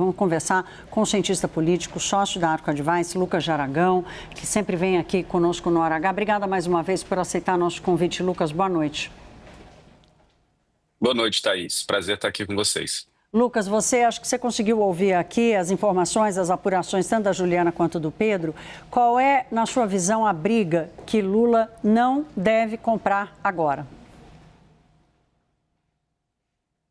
vamos conversar com o cientista político, sócio da Arco Advice, Lucas Aragão, que sempre vem aqui conosco no Hora H. Obrigada mais uma vez por aceitar nosso convite. Lucas, boa noite. Boa noite, Thaís. Prazer estar aqui com vocês. Lucas, acho que você conseguiu ouvir aqui as informações, as apurações, tanto da Juliana quanto do Pedro. Qual é, na sua visão, a briga que Lula não deve comprar agora?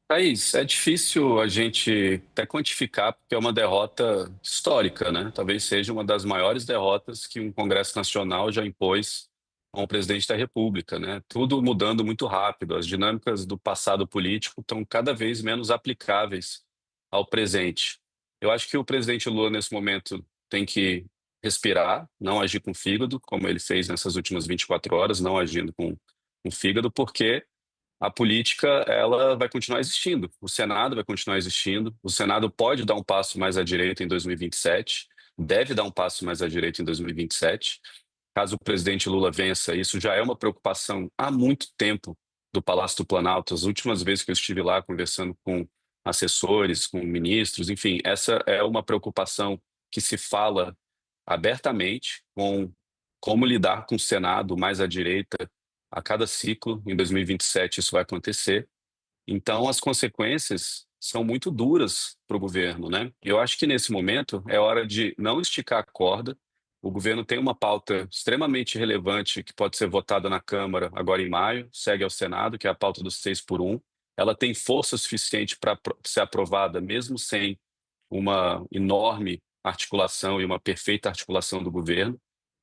Thaís, é difícil a gente até quantificar, porque é uma derrota histórica, né? Talvez seja uma das maiores derrotas que um Congresso Nacional já impôs a um presidente da República, né? Tudo mudando muito rápido, as dinâmicas do passado político estão cada vez menos aplicáveis ao presente. Eu acho que o presidente Lula, nesse momento, tem que respirar, não agir com o fígado, como ele fez nessas últimas 24 horas, não agindo com o fígado, porque a política ela vai continuar existindo, o Senado vai continuar existindo, o Senado pode dar um passo mais à direita em 2027, deve dar um passo mais à direita em 2027. Caso o presidente Lula vença, isso já é uma preocupação há muito tempo do Palácio do Planalto. As últimas vezes que eu estive lá conversando com assessores, com ministros, enfim, essa é uma preocupação que se fala abertamente com como lidar com o Senado mais à direita a cada ciclo. Em 2027 isso vai acontecer. Então as consequências são muito duras para o governo, né? Eu acho que nesse momento é hora de não esticar a corda. O governo tem uma pauta extremamente relevante que pode ser votada na Câmara agora em maio, segue ao Senado, que é a pauta dos 6x1. Ela tem força suficiente para ser aprovada, mesmo sem uma enorme articulação e uma perfeita articulação do governo.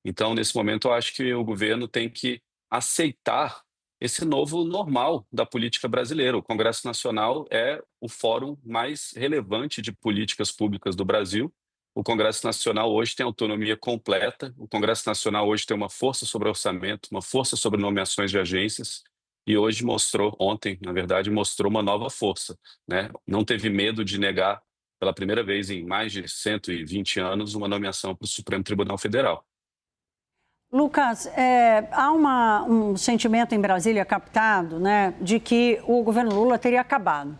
Então, nesse momento, eu acho que o governo tem que aceitar esse novo normal da política brasileira. O Congresso Nacional é o fórum mais relevante de políticas públicas do Brasil. O Congresso Nacional hoje tem autonomia completa. O Congresso Nacional hoje tem uma força sobre orçamento, uma força sobre nomeações de agências. E hoje mostrou, ontem, na verdade, mostrou uma nova força, né? Não teve medo de negar, pela primeira vez em mais de 120 anos, uma nomeação para o Supremo Tribunal Federal. Lucas, há um sentimento em Brasília captado, né, de que o governo Lula teria acabado,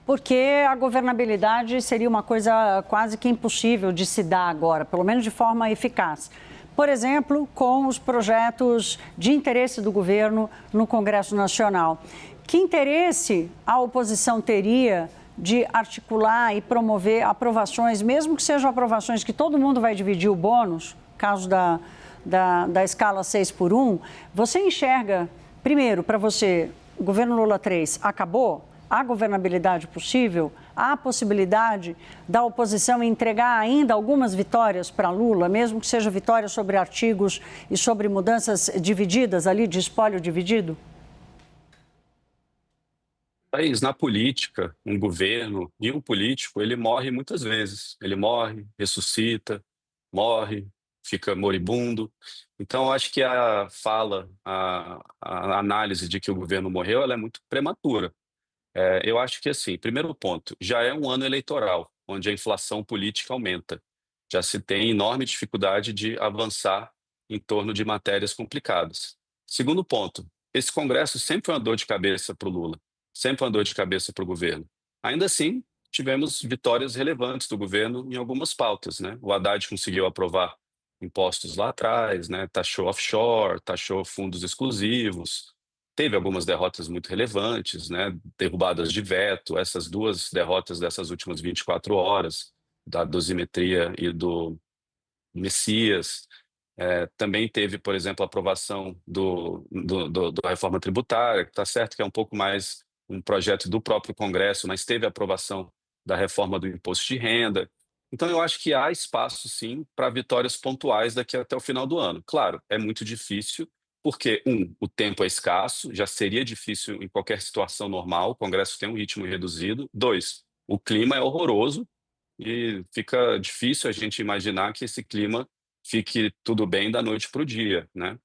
porque a governabilidade seria uma coisa quase que impossível de se dar agora, pelo menos de forma eficaz. Por exemplo, com os projetos de interesse do governo no Congresso Nacional. Que interesse a oposição teria de articular e promover aprovações, mesmo que sejam aprovações que todo mundo vai dividir o bônus, caso da escala 6x1, você enxerga, primeiro, para você, o governo Lula 3 acabou? Há governabilidade possível? Há possibilidade da oposição entregar ainda algumas vitórias para Lula, mesmo que seja vitória sobre artigos e sobre mudanças divididas ali, de espólio dividido? Thaís, na política, um governo e um político, ele morre muitas vezes. Ele morre, ressuscita, morre, fica moribundo. Então, eu acho que a fala, a análise de que o governo morreu, ela é muito prematura. Eu acho que, assim, primeiro ponto, já é um ano eleitoral, onde a inflação política aumenta. Já se tem enorme dificuldade de avançar em torno de matérias complicadas. Segundo ponto, esse Congresso sempre foi uma dor de cabeça para o Lula, sempre foi uma dor de cabeça para o governo. Ainda assim, tivemos vitórias relevantes do governo em algumas pautas, né? O Haddad conseguiu aprovar impostos lá atrás, né? Taxou offshore, taxou fundos exclusivos. Teve algumas derrotas muito relevantes, né? Derrubadas de veto, essas duas derrotas dessas últimas 24 horas, da dosimetria e do Messias. Também teve, por exemplo, a aprovação da reforma tributária, que está certo que é um pouco mais um projeto do próprio Congresso, mas teve a aprovação da reforma do imposto de renda. Então, eu acho que há espaço, sim, para vitórias pontuais daqui até o final do ano. Claro, é muito difícil, porque, o tempo é escasso, já seria difícil em qualquer situação normal, o Congresso tem um ritmo reduzido. Dois, o clima é horroroso e fica difícil a gente imaginar que esse clima fique tudo bem da noite para o dia, né?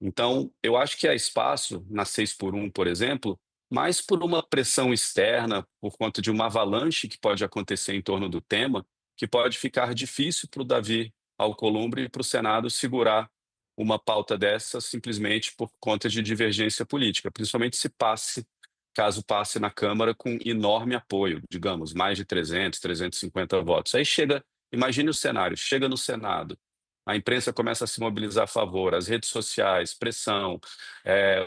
Então, eu acho que há espaço na 6x1, por exemplo, mais por uma pressão externa, por conta de uma avalanche que pode acontecer em torno do tema, que pode ficar difícil para o Davi Alcolumbre e para o Senado segurar uma pauta dessa simplesmente por conta de divergência política, principalmente se passe caso passe na Câmara com enorme apoio, digamos, mais de 300, 350 votos. Aí chega, imagine o cenário, chega no Senado, a imprensa começa a se mobilizar a favor, as redes sociais, pressão,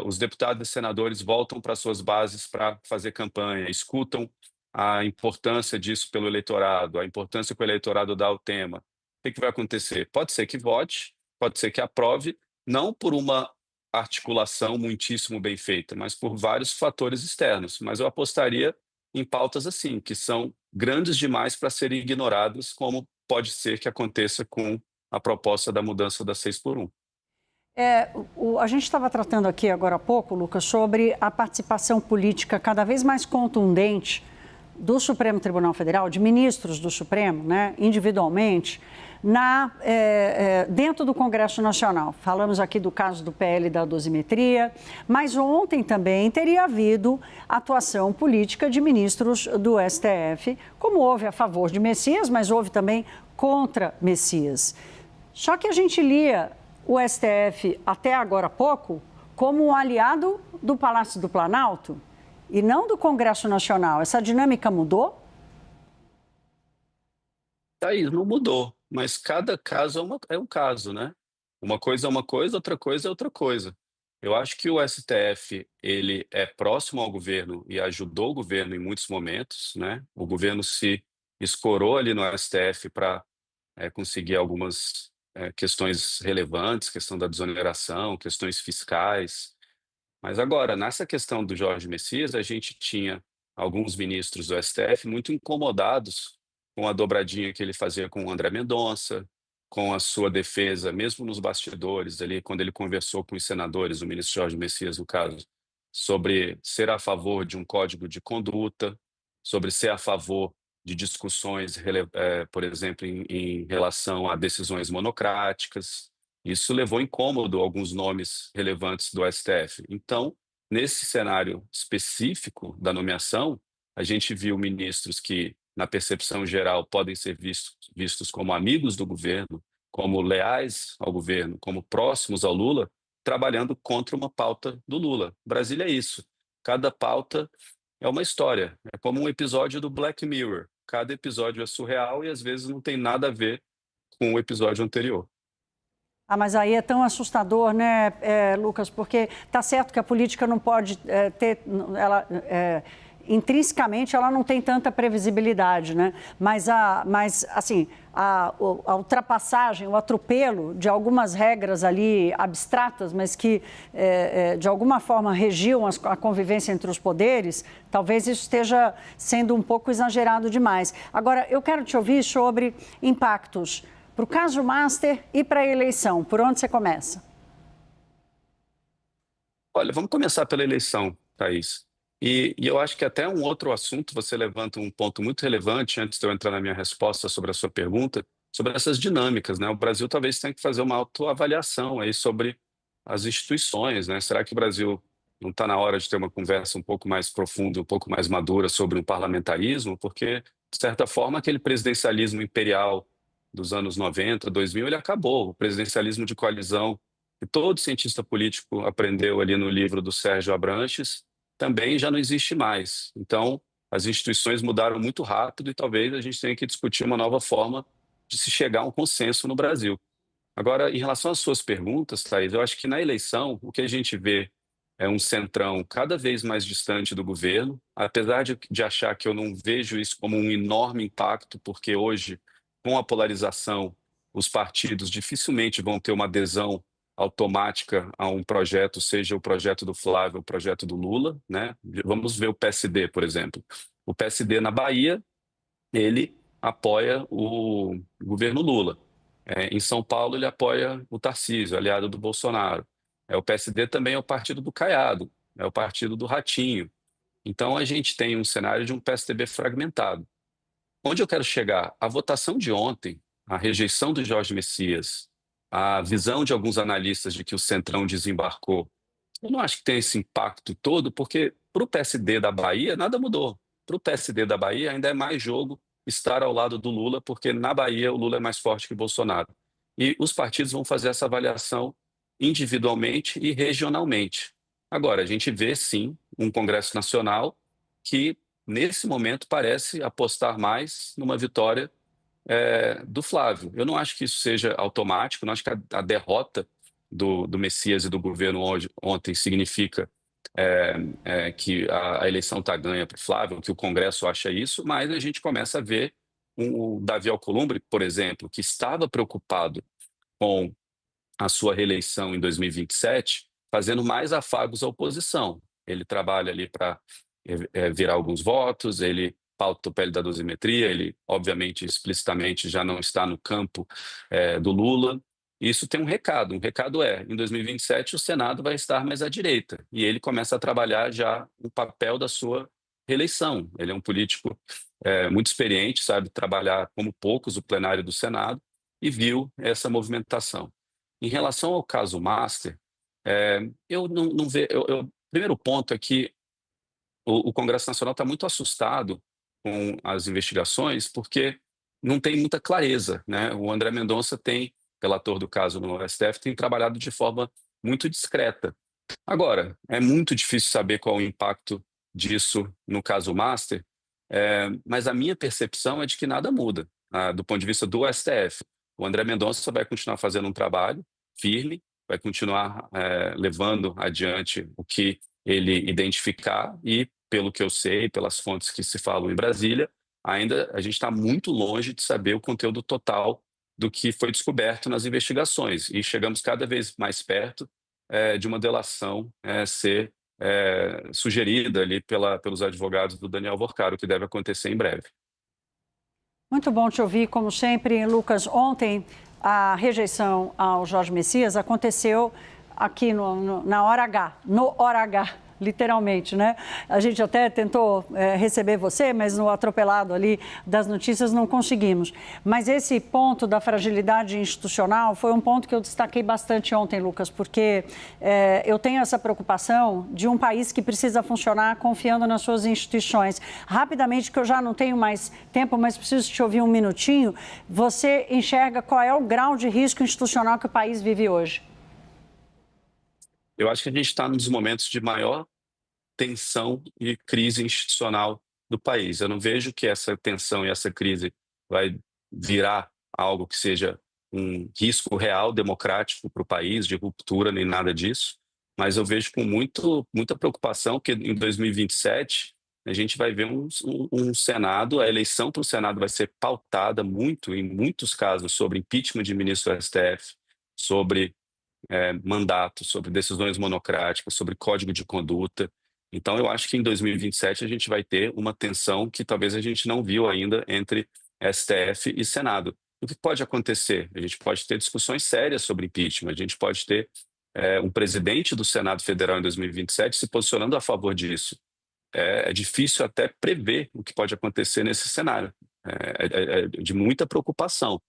os deputados e senadores voltam para suas bases para fazer campanha, escutam a importância disso pelo eleitorado, a importância que o eleitorado dá ao tema. O que vai acontecer? Pode ser que vote, pode ser que aprove, não por uma articulação muitíssimo bem feita, mas por vários fatores externos. Mas eu apostaria em pautas assim, que são grandes demais para serem ignoradas, como pode ser que aconteça com a proposta da mudança da 6 por 1. A gente estava tratando aqui agora há pouco, Lucas, sobre a participação política cada vez mais contundente do Supremo Tribunal Federal, de ministros do Supremo, né, individualmente, dentro do Congresso Nacional. Falamos aqui do caso do PL da dosimetria, mas ontem também teria havido atuação política de ministros do STF, como houve a favor de Messias, mas houve também contra Messias. Só que a gente lia o STF até agora há pouco como um aliado do Palácio do Planalto e não do Congresso Nacional. Essa dinâmica mudou? Thaís, não mudou, mas cada caso é um caso, né? Uma coisa é uma coisa, outra coisa é outra coisa. Eu acho que o STF, ele é próximo ao governo e ajudou o governo em muitos momentos, né? O governo se escorou ali no STF para conseguir algumas questões relevantes, questão da desoneração, questões fiscais. Mas agora, nessa questão do Jorge Messias, a gente tinha alguns ministros do STF muito incomodados com a dobradinha que ele fazia com o André Mendonça, com a sua defesa, mesmo nos bastidores, ali, quando ele conversou com os senadores, o ministro Jorge Messias, no caso, sobre ser a favor de um código de conduta, sobre ser a favor de discussões, por exemplo, em relação a decisões monocráticas. Isso levou incômodo alguns nomes relevantes do STF. Então, nesse cenário específico da nomeação, a gente viu ministros que, na percepção geral, podem ser vistos como amigos do governo, como leais ao governo, como próximos ao Lula, trabalhando contra uma pauta do Lula. Brasília é isso. Cada pauta é uma história. É como um episódio do Black Mirror. Cada episódio é surreal e, às vezes, não tem nada a ver com o episódio anterior. Mas aí é tão assustador, né, Lucas? Porque tá certo que a política não pode ter... intrinsecamente, ela não tem tanta previsibilidade, né? Mas a ultrapassagem, o atropelo de algumas regras ali abstratas, mas que, de alguma forma, regiam a convivência entre os poderes, talvez isso esteja sendo um pouco exagerado demais. Agora, eu quero te ouvir sobre impactos para o caso Master e para a eleição. Por onde você começa? Olha, vamos começar pela eleição, Thaís. E eu acho que até um outro assunto, você levanta um ponto muito relevante, antes de eu entrar na minha resposta sobre a sua pergunta, sobre essas dinâmicas, né? O Brasil talvez tenha que fazer uma autoavaliação aí sobre as instituições, né? Será que o Brasil não está na hora de ter uma conversa um pouco mais profunda, um pouco mais madura sobre um parlamentarismo? Porque, de certa forma, aquele presidencialismo imperial dos anos 90, 2000, ele acabou. O presidencialismo de coalizão, que todo cientista político aprendeu ali no livro do Sérgio Abranches, também já não existe mais. Então, as instituições mudaram muito rápido e talvez a gente tenha que discutir uma nova forma de se chegar a um consenso no Brasil. Agora, em relação às suas perguntas, Thaís, eu acho que na eleição o que a gente vê é um centrão cada vez mais distante do governo, apesar de achar que eu não vejo isso como um enorme impacto, porque hoje, com a polarização, os partidos dificilmente vão ter uma adesão automática a um projeto, seja o projeto do Flávio ou o projeto do Lula, né? Vamos ver o PSD, por exemplo. O PSD na Bahia, ele apoia o governo Lula. Em São Paulo, ele apoia o Tarcísio, aliado do Bolsonaro. O PSD também é o partido do Caiado, é o partido do Ratinho. Então, a gente tem um cenário de um PSDB fragmentado. Onde eu quero chegar? A votação de ontem, a rejeição do Jorge Messias, a visão de alguns analistas de que o Centrão desembarcou, eu não acho que tem esse impacto todo, porque para o PSD da Bahia nada mudou. Para o PSD da Bahia ainda é mais jogo estar ao lado do Lula, porque na Bahia o Lula é mais forte que o Bolsonaro. E os partidos vão fazer essa avaliação individualmente e regionalmente. Agora, a gente vê, sim, um Congresso Nacional que, nesse momento, parece apostar mais numa vitória do Flávio. Eu não acho que isso seja automático, não acho que a derrota do Messias e do governo ontem significa que a eleição está ganha para o Flávio, que o Congresso acha isso, mas a gente começa a ver o Davi Alcolumbre, por exemplo, que estava preocupado com a sua reeleição em 2027, fazendo mais afagos à oposição. Ele trabalha ali para virar alguns votos, ele pauta o pele da dosimetria, ele, obviamente, explicitamente já não está no campo do Lula. Isso tem um recado em 2027 o Senado vai estar mais à direita, e ele começa a trabalhar já o papel da sua reeleição. Ele é um político muito experiente, sabe trabalhar como poucos o plenário do Senado, e viu essa movimentação. Em relação ao caso Master, eu não vejo. O primeiro ponto é que o Congresso Nacional está muito assustado com as investigações, porque não tem muita clareza, né? O André Mendonça tem, relator do caso no STF, tem trabalhado de forma muito discreta. Agora, é muito difícil saber qual o impacto disso no caso Master, mas a minha percepção é de que nada muda, do ponto de vista do STF. O André Mendonça vai continuar fazendo um trabalho firme, vai continuar levando adiante o que ele identificar e, pelo que eu sei, pelas fontes que se falam em Brasília, ainda a gente está muito longe de saber o conteúdo total do que foi descoberto nas investigações, e chegamos cada vez mais perto de uma delação ser sugerida ali pelos advogados do Daniel Vorcaro, que deve acontecer em breve. Muito bom te ouvir, como sempre, Lucas. Ontem, a rejeição ao Jorge Messias aconteceu aqui na hora H, no hora H, literalmente, né? A gente até tentou receber você, mas no atropelado ali das notícias não conseguimos. Mas esse ponto da fragilidade institucional foi um ponto que eu destaquei bastante ontem, Lucas, porque eu tenho essa preocupação de um país que precisa funcionar confiando nas suas instituições. Rapidamente, que eu já não tenho mais tempo, mas preciso te ouvir um minutinho, você enxerga qual é o grau de risco institucional que o país vive hoje? Eu acho que a gente está num dos momentos de maior tensão e crise institucional do país. Eu não vejo que essa tensão e essa crise vai virar algo que seja um risco real democrático para o país, de ruptura, nem nada disso, mas eu vejo com muita preocupação que em 2027 a gente vai ver um Senado, a eleição para o Senado vai ser pautada em muitos casos, sobre impeachment de ministro do STF, sobre mandato, sobre decisões monocráticas, sobre código de conduta. Então, eu acho que em 2027 a gente vai ter uma tensão que talvez a gente não viu ainda entre STF e Senado. O que pode acontecer? A gente pode ter discussões sérias sobre impeachment, a gente pode ter um presidente do Senado Federal em 2027 se posicionando a favor disso. É difícil até prever o que pode acontecer nesse cenário. É de muita preocupação.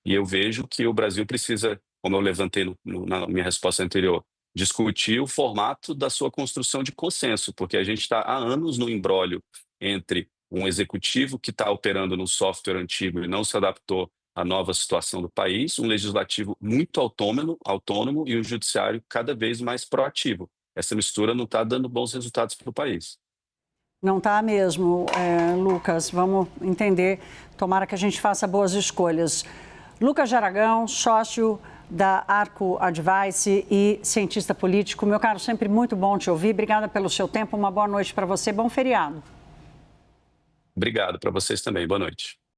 E eu vejo que o Brasil precisa, como eu levantei na minha resposta anterior, discutir o formato da sua construção de consenso, porque a gente está há anos no imbróglio entre um executivo que está operando num software antigo e não se adaptou à nova situação do país, um legislativo muito autônomo e um judiciário cada vez mais proativo. Essa mistura não está dando bons resultados para o país. Não está mesmo, Lucas. Vamos entender. Tomara que a gente faça boas escolhas. Lucas de Aragão, sócio da Arco Advice e cientista político. Meu caro, sempre muito bom te ouvir. Obrigada pelo seu tempo. Uma boa noite para você. Bom feriado. Obrigado para vocês também. Boa noite.